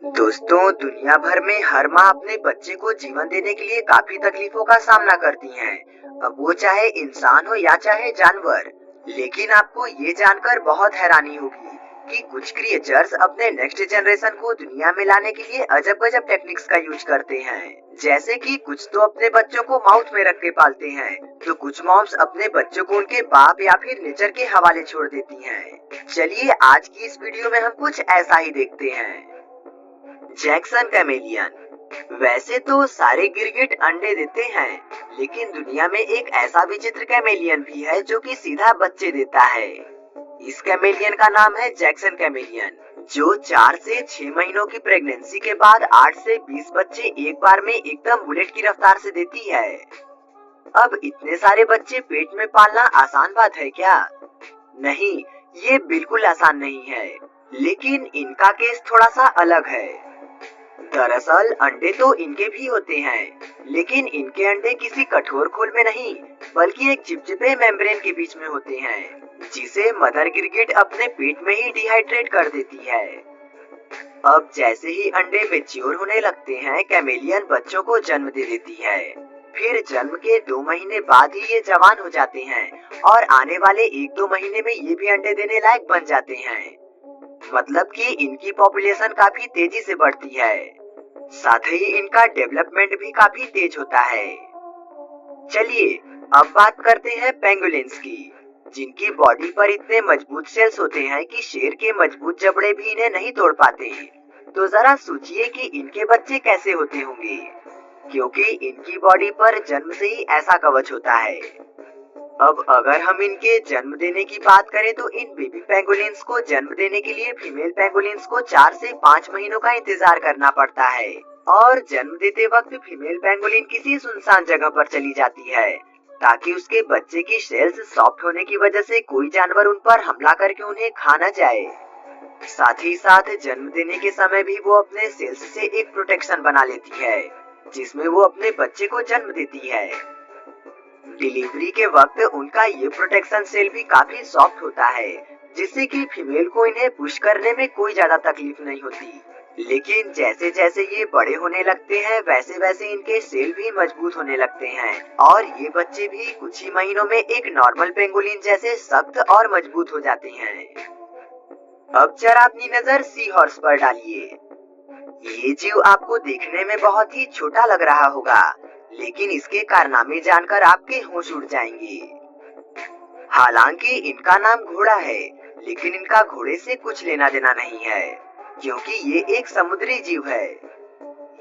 दोस्तों, दुनिया भर में हर माँ अपने बच्चे को जीवन देने के लिए काफी तकलीफों का सामना करती हैं। अब वो चाहे इंसान हो या चाहे जानवर। लेकिन आपको ये जानकर बहुत हैरानी होगी कि कुछ क्रिएचर्स अपने नेक्स्ट जनरेशन को दुनिया में लाने के लिए अजब गजब टेक्निक्स का यूज करते हैं। जैसे कि कुछ तो अपने बच्चों को माउथ में रख के पालते हैं, तो कुछ मॉम्स अपने बच्चों को उनके बाप या फिर नेचर के हवाले छोड़ देती हैं। चलिए आज की इस वीडियो में हम कुछ ऐसा ही देखते हैं। Jackson chameleon. वैसे तो सारे गिरगिट अंडे देते हैं, लेकिन दुनिया में एक ऐसा विचित्र कैमेलियन भी है जो कि सीधा बच्चे देता है। इस कैमेलियन का नाम है जैक्सन कैमेलियन, जो 4 से 6 महीनों की प्रेगनेंसी के बाद 8 से 20 बच्चे एक बार में एकदम बुलेट की रफ्तार से देती है। अब इतने सारे बच्चे पेट में पालना आसान बात है क्या? नहीं, ये बिल्कुल आसान नहीं है। लेकिन इनका केस थोड़ा सा अलग है। दरअसल अंडे तो इनके भी होते हैं, लेकिन इनके अंडे किसी कठोर खोल में नहीं, बल्कि एक चिपचिपे मेम्ब्रेन के बीच में होते हैं, जिसे मदर गिरगिट अपने पेट में ही डिहाइड्रेट कर देती है। अब जैसे ही अंडे मैच्योर होने लगते हैं, कैमेलियन बच्चों को जन्म दे देती है। फिर जन्म के 2 महीने बाद ही ये जवान हो जाते हैं और आने वाले 1-2 महीने में ये भी अंडे देने लायक बन जाते हैं। मतलब कि इनकी पॉपुलेशन काफी तेजी से बढ़ती है। साथ ही इनका डेवलपमेंट भी काफी तेज होता है। चलिए अब बात करते हैं पेंगुलिन्स की, जिनकी बॉडी पर इतने मजबूत सेल्स होते हैं कि शेर के मजबूत जबड़े भी इन्हें नहीं तोड़ पाते। तो जरा सोचिए कि इनके बच्चे कैसे होते होंगे, क्योंकि इनकी बॉडी पर जन्म से ही ऐसा कवच होता है। अब अगर हम इनके जन्म देने की बात करें, तो इन बेबी पेंगुलिन्स को जन्म देने के लिए फीमेल पेंगुलिन्स को 4 से 5 महीनों का इंतजार करना पड़ता है। और जन्म देते वक्त फीमेल पेंगुलिन किसी सुनसान जगह पर चली जाती है, ताकि उसके बच्चे की सेल्स सॉफ्ट होने की वजह से कोई जानवर उन पर हमला करके उन्हें खा न जाए। साथ ही साथ जन्म देने के समय भी वो अपने सेल्स से एक प्रोटेक्शन बना लेती है, जिसमें वो अपने बच्चे को जन्म देती है। डिलीवरी के वक्त उनका ये प्रोटेक्शन सेल भी काफी सॉफ्ट होता है, जिससे कि फीमेल को इन्हें पुश करने में कोई ज्यादा तकलीफ नहीं होती। लेकिन जैसे जैसे ये बड़े होने लगते हैं, वैसे वैसे इनके सेल भी मजबूत होने लगते हैं और ये बच्चे भी कुछ ही महीनों में एक नॉर्मल पेंगुलिन जैसे सख्त और मजबूत हो जाते हैं। अब जरा अपनी नजर सी हॉर्स पर डालिए। ये जीव आपको देखने में बहुत ही छोटा लग रहा होगा, लेकिन इसके कारनामे जानकर आपके होश उड़ जाएंगे। हालांकि इनका नाम घोड़ा है, लेकिन इनका घोड़े से कुछ लेना देना नहीं है, क्योंकि ये एक समुद्री जीव है।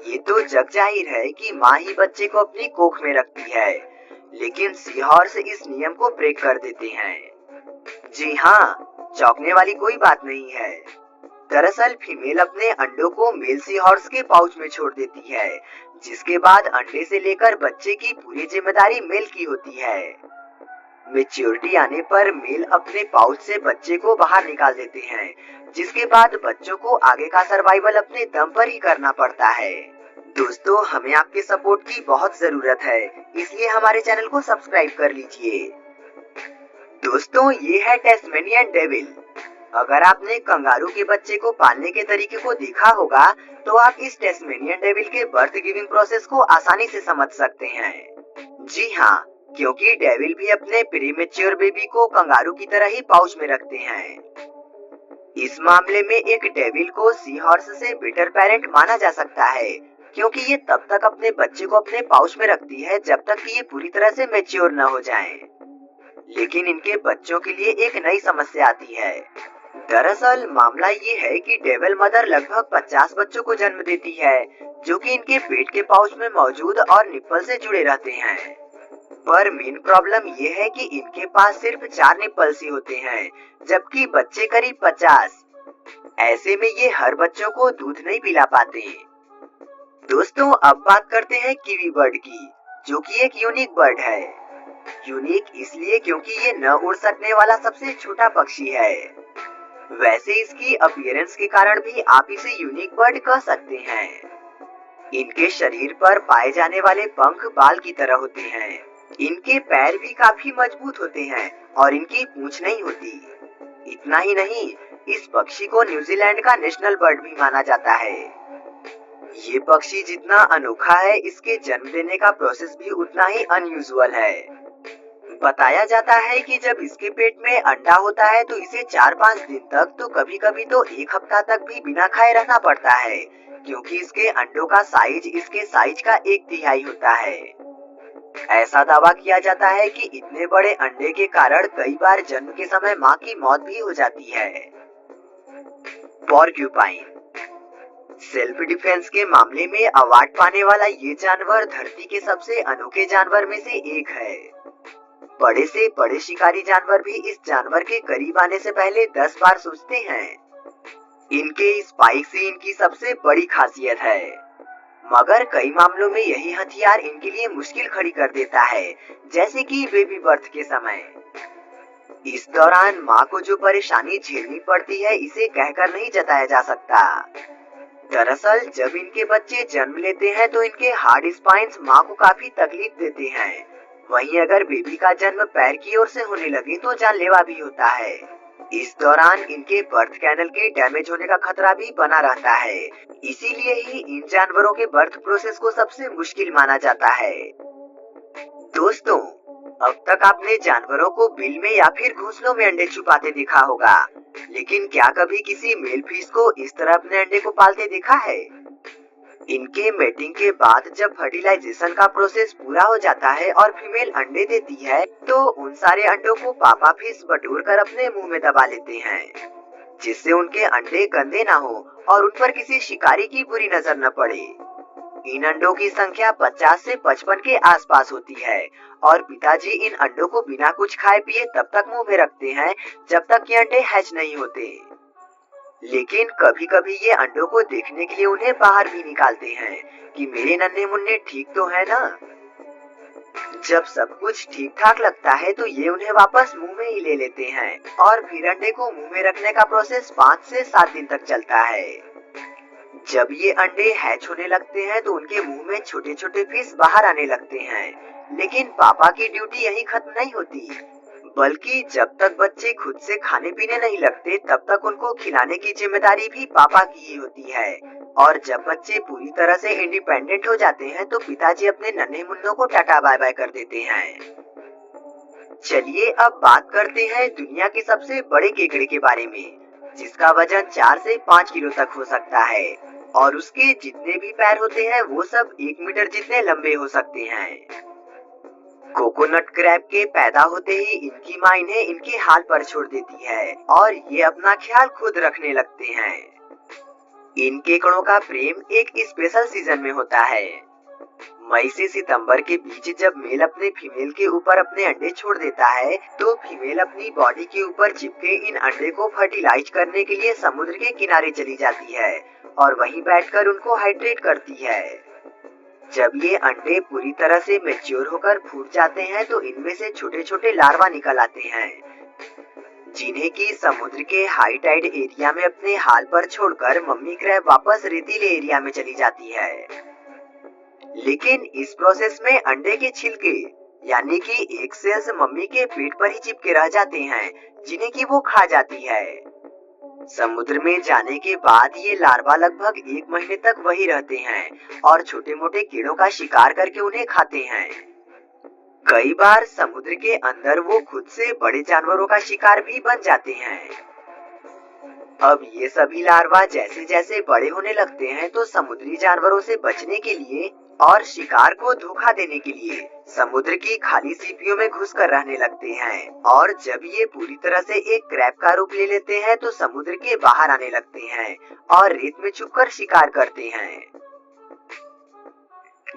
ये तो जग जाहिर है कि माँ ही बच्चे को अपनी कोख में रखती है, लेकिन सी हॉर्स इस नियम को ब्रेक कर देते हैं। जी हाँ, चौंकने वाली कोई बात नहीं है। दरअसल फीमेल अपने अंडों को मेल सी हॉर्स के पाउच में छोड़ देती है, जिसके बाद अंडे से लेकर बच्चे की पूरी जिम्मेदारी मेल की होती है। मैच्योरिटी आने पर मेल अपने पाउच से बच्चे को बाहर निकाल देते हैं, जिसके बाद बच्चों को आगे का सर्वाइवल अपने दम पर ही करना पड़ता है। दोस्तों, हमें आपके सपोर्ट की बहुत जरूरत है, इसलिए हमारे चैनल को सब्सक्राइब कर लीजिए। दोस्तों, ये है टैस्मेनियन डेविल। अगर आपने कंगारू के बच्चे को पालने के तरीके को देखा होगा, तो आप इस टैस्मेनियन डेविल के बर्थ गिविंग प्रोसेस को आसानी से समझ सकते हैं। जी हाँ, क्योंकि डेविल भी अपने प्रीमेच्योर बेबी को कंगारू की तरह ही पाउच में रखते हैं। इस मामले में एक डेविल को सी हॉर्स से बेटर पेरेंट माना जा सकता है, क्योंकि ये तब तक अपने बच्चे को अपने पाउच में रखती है जब तक कि ये पूरी तरह से मैच्योर न हो जाएं। लेकिन इनके बच्चों के लिए एक नई समस्या आती है। दरअसल मामला ये है कि डेविल मदर लगभग 50 बच्चों को जन्म देती है, जो कि इनके पेट के पाउच में मौजूद और निप्पल से जुड़े रहते हैं। पर मेन प्रॉब्लम ये है कि इनके पास सिर्फ 4 निप्पल्स ही होते हैं, जबकि बच्चे करीब 50। ऐसे में ये हर बच्चों को दूध नहीं पिला पाते। दोस्तों, अब बात करते हैं कीवी बर्ड की, जो कि एक यूनिक बर्ड है। यूनिक इसलिए क्योंकि ये न उड़ सकने वाला सबसे छोटा पक्षी है। वैसे इसकी अपीयरेंस के कारण भी आप इसे यूनिक बर्ड कह सकते हैं। इनके शरीर पर पाए जाने वाले पंख बाल की तरह होते हैं। इनके पैर भी काफी मजबूत होते हैं और इनकी पूंछ नहीं होती। इतना ही नहीं, इस पक्षी को न्यूजीलैंड का नेशनल बर्ड भी माना जाता है। ये पक्षी जितना अनोखा है, इसके जन्म लेने का प्रोसेस भी उतना ही अनयूजुअल है। बताया जाता है कि जब इसके पेट में अंडा होता है तो इसे 4-5 दिन तक, तो कभी-कभी तो 1 हफ्ता तक भी बिना खाए रहना पड़ता है, क्योंकि इसके अंडों का साइज इसके साइज का 1/3 होता है। ऐसा दावा किया जाता है कि इतने बड़े अंडे के कारण कई बार जन्म के समय माँ की मौत भी हो जाती है। पॉर्क्यूपाइन सेल्फ डिफेंस के मामले में अवार्ड पाने वाला ये जानवर धरती के सबसे अनोखे जानवर में से एक है। बड़े से बड़े शिकारी जानवर भी इस जानवर के करीब आने से पहले 10 बार सोचते हैं। इनके स्पाइक से इनकी सबसे बड़ी खासियत है, मगर कई मामलों में यही हथियार इनके लिए मुश्किल खड़ी कर देता है, जैसे कि बेबी बर्थ के समय। इस दौरान माँ को जो परेशानी झेलनी पड़ती है, इसे कहकर नहीं जताया जा सकता। दरअसल जब इनके बच्चे जन्म लेते हैं तो इनके हार्ड स्पाइन्स माँ को काफी तकलीफ देते हैं। वहीं अगर बेबी का जन्म पैर की ओर से होने लगे तो जानलेवा भी होता है। इस दौरान इनके बर्थ कैनल के डैमेज होने का खतरा भी बना रहता है। इसीलिए ही इन जानवरों के बर्थ प्रोसेस को सबसे मुश्किल माना जाता है। दोस्तों, अब तक आपने जानवरों को बिल में या फिर घोंसलों में अंडे छुपाते देखा होगा, लेकिन क्या कभी किसी मेल फिश को इस तरह अपने अंडे को पालते देखा है? इनके मेटिंग के बाद जब फर्टिलाइजेशन का प्रोसेस पूरा हो जाता है और फीमेल अंडे देती है, तो उन सारे अंडों को पापा फिश बटोर कर अपने मुंह में दबा लेते हैं, जिससे उनके अंडे गंदे ना हो और उन पर किसी शिकारी की बुरी नजर न पड़े। इन अंडों की संख्या 50 से 55 के आसपास होती है और पिताजी इन अंडों को बिना कुछ खाए पिए तब तक मुंह में रखते हैं जब तक ये अंडे हैच नहीं होते। लेकिन कभी-कभी ये अंडों को देखने के लिए उन्हें बाहर भी निकालते हैं कि मेरे नन्हे मुन्ने ठीक तो है ना। जब सब कुछ ठीक ठाक लगता है तो ये उन्हें वापस मुंह में ही ले लेते हैं और फिर अंडे को मुंह में रखने का प्रोसेस 5 से 7 दिन तक चलता है। जब ये अंडे हैच होने लगते हैं तो उनके मुंह में छोटे छोटे फिश बाहर आने लगते हैं, लेकिन पापा की ड्यूटी यही खत्म नहीं होती, बल्कि जब तक बच्चे खुद से खाने पीने नहीं लगते तब तक उनको खिलाने की जिम्मेदारी भी पापा की ही होती है। और जब बच्चे पूरी तरह से इंडिपेंडेंट हो जाते हैं तो पिताजी अपने नन्हे मुन्नों को टाटा बाय बाय कर देते हैं। चलिए अब बात करते हैं दुनिया के सबसे बड़े केकड़े के बारे में, जिसका वजन 4 से 5 किलो तक हो सकता है और उसके जितने भी पैर होते हैं वो सब 1 मीटर जितने लंबे हो सकते हैं। कोकोनट क्रैब के पैदा होते ही इनकी माँ इन्हें इनके हाल पर छोड़ देती है और ये अपना ख्याल खुद रखने लगते हैं। इन केकड़ों का प्रेम एक स्पेशल सीजन में होता है। मई से सितंबर के बीच जब मेल अपने फीमेल के ऊपर अपने अंडे छोड़ देता है तो फीमेल अपनी बॉडी के ऊपर चिपके इन अंडे को फर्टिलाइज करने के लिए समुद्र के किनारे चली जाती है और वहीं बैठकर उनको हाइड्रेट करती है। जब ये अंडे पूरी तरह से मैच्योर होकर फूट जाते हैं तो इनमें से छोटे छोटे लार्वा निकल आते हैं, जिन्हें की समुद्र के हाई टाइड एरिया में अपने हाल पर छोड़कर मम्मी क्रैब वापस रेतीले एरिया में चली जाती है। लेकिन इस प्रोसेस में अंडे के छिलके यानी कि एग सेल्स मम्मी के पेट पर ही चिपके रह जाते हैं, जिन्हें की वो खा जाती है। समुद्र में जाने के बाद ये लार्वा लगभग 1 महीने तक वही रहते हैं और छोटे मोटे कीड़ों का शिकार करके उन्हें खाते हैं। कई बार समुद्र के अंदर वो खुद से बड़े जानवरों का शिकार भी बन जाते हैं। अब ये सभी लार्वा जैसे जैसे बड़े होने लगते हैं तो समुद्री जानवरों से बचने के लिए और शिकार को धोखा देने के लिए समुद्र की खाली सीपियों में घुसकर रहने लगते हैं और जब ये पूरी तरह से एक क्रैब का रूप ले लेते हैं तो समुद्र के बाहर आने लगते हैं और रेत में छुपकर शिकार करते हैं।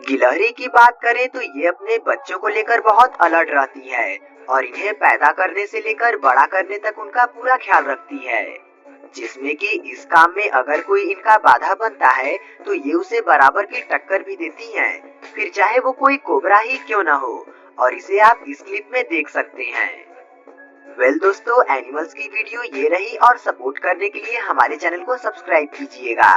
गिलहरी की बात करें तो ये अपने बच्चों को लेकर बहुत अलर्ट रहती है और इन्हें पैदा करने से लेकर बड़ा करने तक उनका पूरा ख्याल रखती है, जिसमें कि इस काम में अगर कोई इनका बाधा बनता है तो ये उसे बराबर की टक्कर भी देती हैं, फिर चाहे वो कोई कोबरा ही क्यों ना हो, और इसे आप इस क्लिप में देख सकते हैं। दोस्तों, एनिमल्स की वीडियो ये रही और सपोर्ट करने के लिए हमारे चैनल को सब्सक्राइब कीजिएगा।